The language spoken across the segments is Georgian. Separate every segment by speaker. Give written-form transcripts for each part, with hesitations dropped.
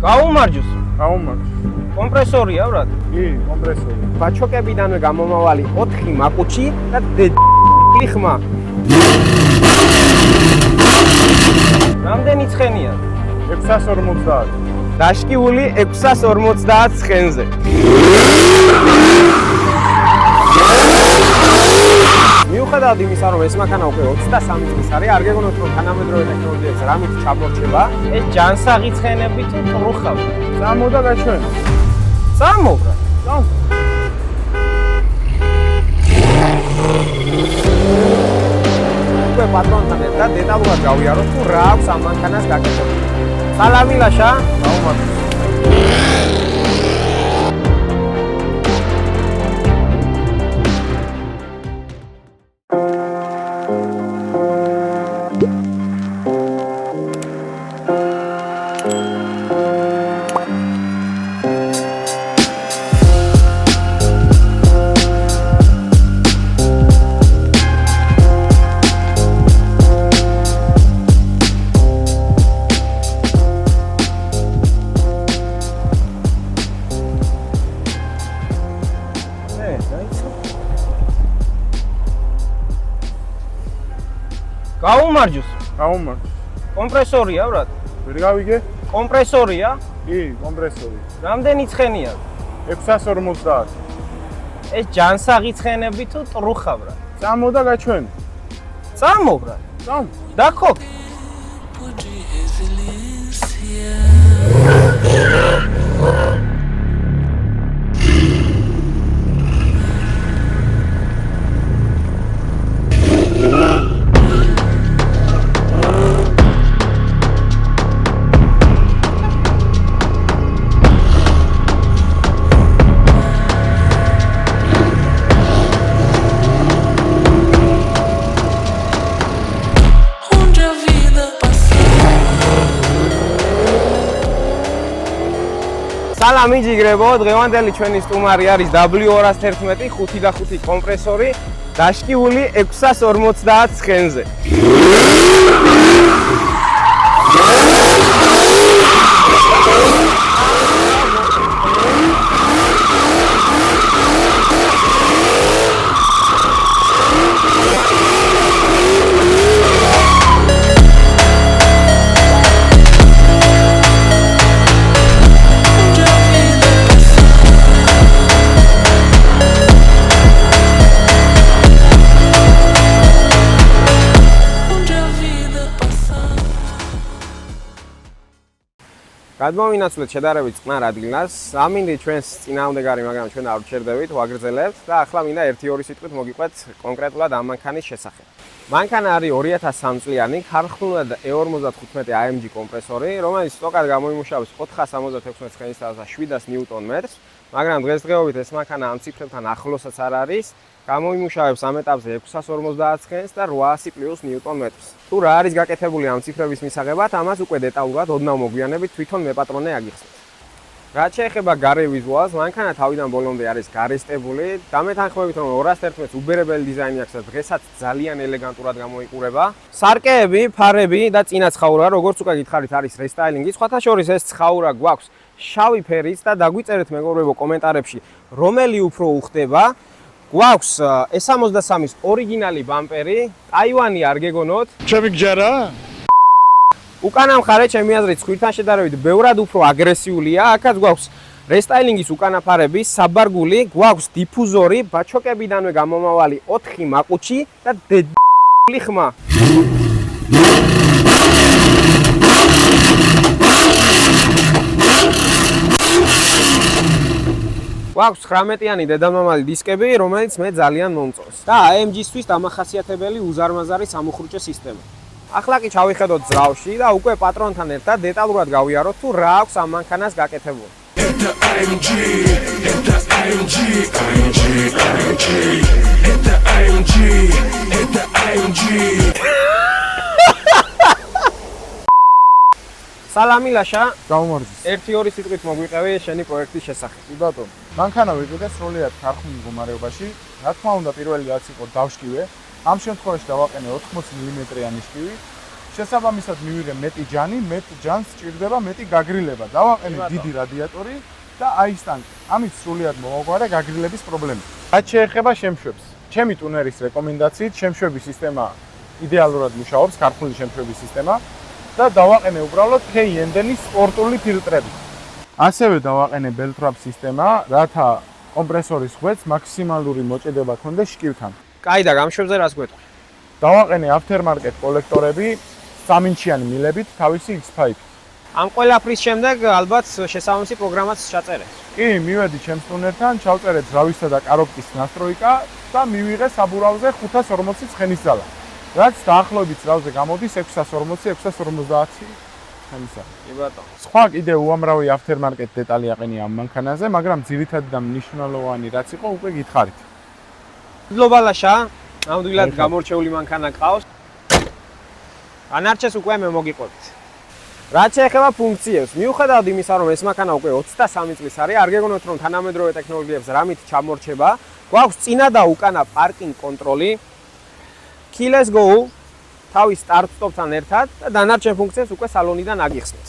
Speaker 1: გაუმარჯოს.
Speaker 2: გაუმარჯოს.
Speaker 1: კომპრესორია, ბრატ?
Speaker 2: კი, კომპრესორი.
Speaker 1: ბაჩოკებიდანვე გამომავალი 4 მაკუჩი და ხმა. რამდენი ცხენია?
Speaker 2: 650.
Speaker 1: დაშკიული 650 ცხენზე. მიუხედავად იმისა, რომ ეს მანქანა უკვე 23 წლის არის, არ გეგონოთ, რომ თანამედროვე ტექნოლოგიებს რამით ჩამორჩება, ეს ჯანსაღი ცხენები თუ ტრუხავ.
Speaker 2: წამო და გაჩვენ.
Speaker 1: წამო, ბრატ.
Speaker 2: წამო.
Speaker 1: უკვე პატრონთან ერთად დეტალურად გავიაროთ, თუ რა აქვს ამ მანქანას გაკეთებული. სალამი ლაშა,
Speaker 2: გაუმარჯოს.
Speaker 1: გაუმარჯოს.
Speaker 2: გაუმარჯოს.
Speaker 1: კომპრესორია, ბრატ?
Speaker 2: ვერ გავიგე?
Speaker 1: კომპრესორია?
Speaker 2: კი, კომპრესორი.
Speaker 1: რამდენი ცხენია?
Speaker 2: 650.
Speaker 1: ეს ჯანსაღი ცხენები თუ ტრუხავ, ბრატ?
Speaker 2: წამო და გაჩვენ.
Speaker 1: წამო, ბრატ.
Speaker 2: წამო.
Speaker 1: დახო. სალამი ჯიგრებო, დღევანდელი ჩვენი სტუმარი არის W211 5/5 კომპრესორი, დაშკიული 650 ცხენზე. გადმოვინაცვლეთ შედარებით წყნარ ადგილას. ამინდი ჩვენს წინააღმდეგარი, მაგრამ ჩვენ არ ვჩერდებით, ვაგრძელებთ და ახლა მინდა 1-2 სიტყვით მოგიყვეთ კონკრეტულად ამ მანქანის შესახებ. მანქანა არის 2003 წლიანი ქარხნულად E55 AMG კომპრესორი, რომელიც სტოკად გამოიმუშავებს 476 ცხენისთავსა და 700 ნიუტონ-მეტრს, მაგრამ დღესდღეობით ეს მანქანა ამ ციფრებთან ახლოსაც არ არის. გამოიმუშავებს ამ ეტაპზე 650 ცხენს და 800 პლუს ნიუტონ-მეტრს. თუ რა არის გაკეთებული ამ ციფრების მისაღებად, ამას უკვე დეტალურად ოდნავ მოგვიანებით თვითონ მე პატრონე აგიხსნით. რაც შეეხება გარე ვიზუალს, მანქანა თავიდან ბოლომდე არის გარესტებული. დამეთანხმებით, რომ 211-ს უბერებელი დიზაინი აქვს და დღესაც ძალიან ელეგანტურად გამოიყურება. სარკეები, ფარები და წინა ცხაურა, როგორც უკვე გითხარით, არის რესტაილინგი. სხვათა შორის ეს ცხაურა გვაქვს შავი ფერის და დაგვიწერეთ მეგობრებო კომენტარებში, რომელი უფრო უხდება. გვაქვს S63-ის ორიგინალი ბამპერი, ტაივანი არ გეგონოთ.
Speaker 2: ჩემი გჯერა?
Speaker 1: უკანა მხარე ჩემი აზრით ცხვირთან შედარებით ბევრად უფრო აგრესიულია. აქაც გვაქვს რესტაილინგის უკანა ფარები, საბარგული, გვაქვს დიფუზორი, ბაჩოკებიდანვე გამომავალი 4 მაკუჩი და ხმა. გვაქვს 19-იანი დედამამალი დისკები, რომელიც მე ძალიან მომწონს. და AMG-ისთვის დამახასიათებელი უზარმაზარი სამუხრუჭე სისტემა. ახლა კი ჩავიხედოთ ძრავში და უკვე პატრონთან ერთად დეტალურად გავიაროთ, თუ რა აქვს ამ მანქანას გაკეთებული. სალამი ლაშა,
Speaker 2: გაუმარჯოს.
Speaker 1: 1-2 სიტყვით მოგვიყევი შენი პროექტის შესახებ.
Speaker 2: კი ბატონო. მანქანა ვიყიდე სრულიად ქარხნულ მდგომარეობაში. რა თქმა უნდა, პირველი რაც იყო დავშკივე. ამ შემთხვევაში დავაყენე 80 მმ-იანი შკივი შესაბამისად მივიღე მეტი ჯანი, მეტ ჯანს სჭირდება მეტი გაგრილება. დავაყენე დიდი რადიატორი და აისტანკე. ამით სრულად მოვაგვარე გაგრილების პრობლემა. რაც შეეხება შემშვებს. ჩემი ტუნერის რეკომენდაციით შემშვების სისტემა იდეალურად მუშაობს, ქართული შემშვების სისტემა და დავაყენე უბრალოდ K&N-ის სპორტული ფილტრები. ასევე დავაყენე Beltrap სისტემა, რათა კომპრესორის ღვეძს მაქსიმალური მოჭედება ქონდეს შკივთან.
Speaker 1: კაი და გამშვებზე რას გვეტყვი?
Speaker 2: დავაყენე aftermarket კოლექტორები 3 ინჩიანი მილებით თავისი X5.
Speaker 1: ამ ყველაფრის შემდეგ ალბათ შესაბამისი პროგრამაც ჩაწერე.
Speaker 2: კი, მივედი ჩემს ტუნერთან, ჩავწერე ძრავისა და კარობკის ნასტროიკა და მივიღე საბურავზე 540 ცხენის ძალა. რაც დაახლოებით ძრავზე გამოდის 640, 650 ცხენისა.
Speaker 1: კი ბატონო.
Speaker 2: სხვა კიდე უამრავი aftermarket დეტალი აყენია ამ მანქანაზე, მაგრამ ძირითადი და მნიშვნელოვანი რაც იყო, უკვე გითხარით.
Speaker 1: მადლობალაშა, ნამდვილად გამორჩეული მანქანა ყავს. ანარჩეს უკვე მე მოგიყვებით. რაც შეეხება ფუნქციებს, მიუხედავად იმისა, რომ ეს მანქანა უკვე 23 წლის არის, არ გეგონოთ რომ თანამედროვე ტექნოლოგიებს რამით ჩამორჩება, გვაქვს წინა და უკანა პარკინგ კონტროლი, keyless go, თავის სტარტ-სტოპთან ერთად და დანარჩენ ფუნქციებს უკვე სალონიდან აგიხსნით.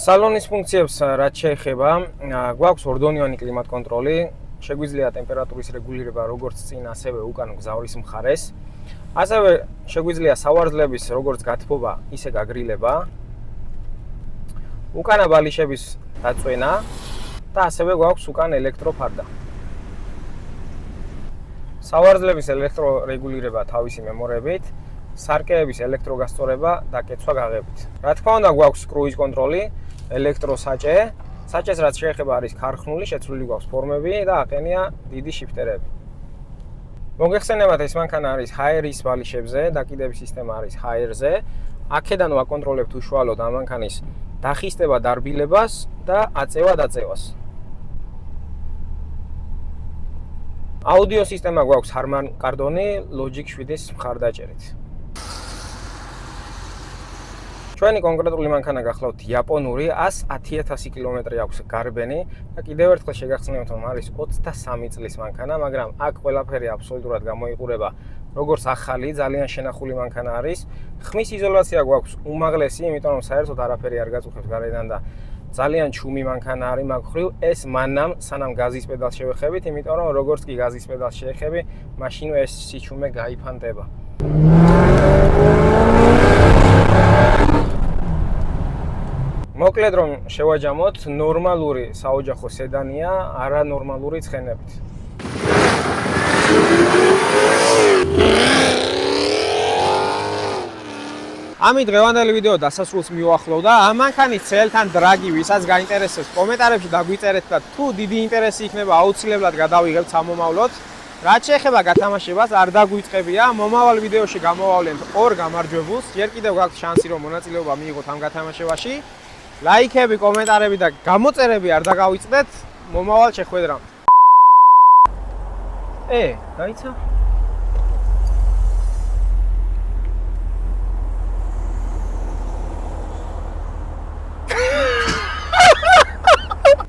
Speaker 1: სალონის ფუნქციებს რაც შეეხება, გვაქვს ორდონიანი კლიმატ კონტროლი, შეგვიძლია ტემპერატურის რეგულირება როგორც წინ, ასევე უკან გზავრის მხარეს. ასევე შეგვიძლია სავარძლების როგორც გათბობა, ისე გაგრილება. უკანა ბალიშების დაწვენა და ასევე გვაქვს უკან ელექტროფარდა. სავარძლების ელექტრორეგულირება თავისი მემორებით, სარკეების ელექტროგასწორება და კეცვა გაღებით. რა თქმა უნდა, გვაქვს კრუიზ კონტროლი, ელექტროსაჭე, საჭეს რაც შეეხება არის ქარხნული, შეცვლილი გვაქვს ფორმები და აყენია დიდი შიფტერები. მოგეხსენებათ, ეს მანქანა არის ჰაერის ბალიშებზე, დაკიდების სისტემა არის ჰაერზე. აქედან ვაკონტროლებთ უშუალოდ ამ მანქანის დახისტება, დარბილებას და აწევა-დაწევას. აუდიო სისტემა გვაქვს Harman Kardon Logic 7-ის მხარდაჭერით. ჩვენი კონკრეტული მანქანა გახლავთ იაპონური 110,000 კილომეტრი აქვს გარბენი და კიდევ ერთხელ შეგახსენებთ, რომ არის 23 წლის მანქანა, მაგრამ აქ ყველაფერი აბსოლუტურად გამოიყურება როგორც ახალი, ძალიან შენახული მანქანა არის. ხმის იზოლაცია გვაქვს უმაღლესი, იმიტომ რომ საერთოდ არაფერი არ გაწუხებს გარედან და ძალიან ჩუმი მანქანა არის მაგ ხრივ. ეს მანამ სანამ გაზის პედალს შევეხებით, იმიტომ რომ როგორც კი გაზის პედალს შეეხები, მაშინვე ეს სიჩუმე გაიფანტება. მოკლედ რომ შევაჯამოთ, ნორმალური საოჯახო სედანია, არა ნორმალური ცხენებით. ამით დღევანდელი ვიდეო დასასრულს მივუახლოვდა. ამ მანქანის ცელთან დრაგი, ვისაც გაინტერესებს, კომენტარებში დაგვიწერეთ და თუ დიდი ინტერესი იქნება, აუცილებლად გადავიღებთ სამომავლოდ. რაც შეეხება გათამაშებას, არ დაგვიწყებია. მომავალ ვიდეოში გამოვავლენთ 2 გამარჯვებულს. ჯერ კიდევ გაქვთ შანსი, რომ მონაწილეობა მიიღოთ ამ გათამაშებაში. ლაიქები, კომენტარები და გამოწერები არ დაგავიწყდეთ. მომავალ შეხვედრამდე. დაიცა?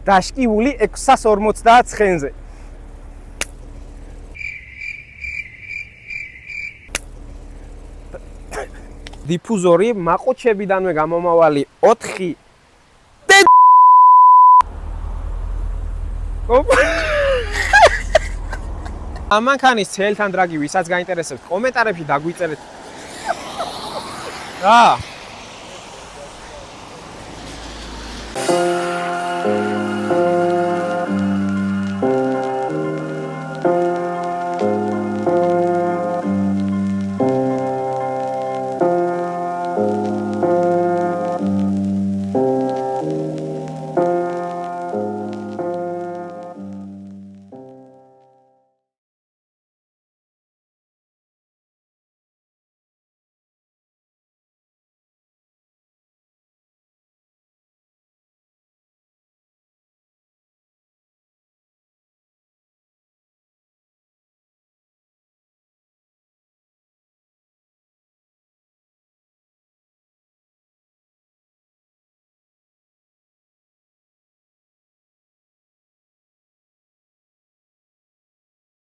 Speaker 1: დაშკიული 650 ცხენზე. დიფუზორი მაყოჩებიდანვე გამომავალი 4 ამ მანქანის ცელთან დრაგი, ვისაც გაინტერესებს, კომენტარებში დაგვიწერეთ. რა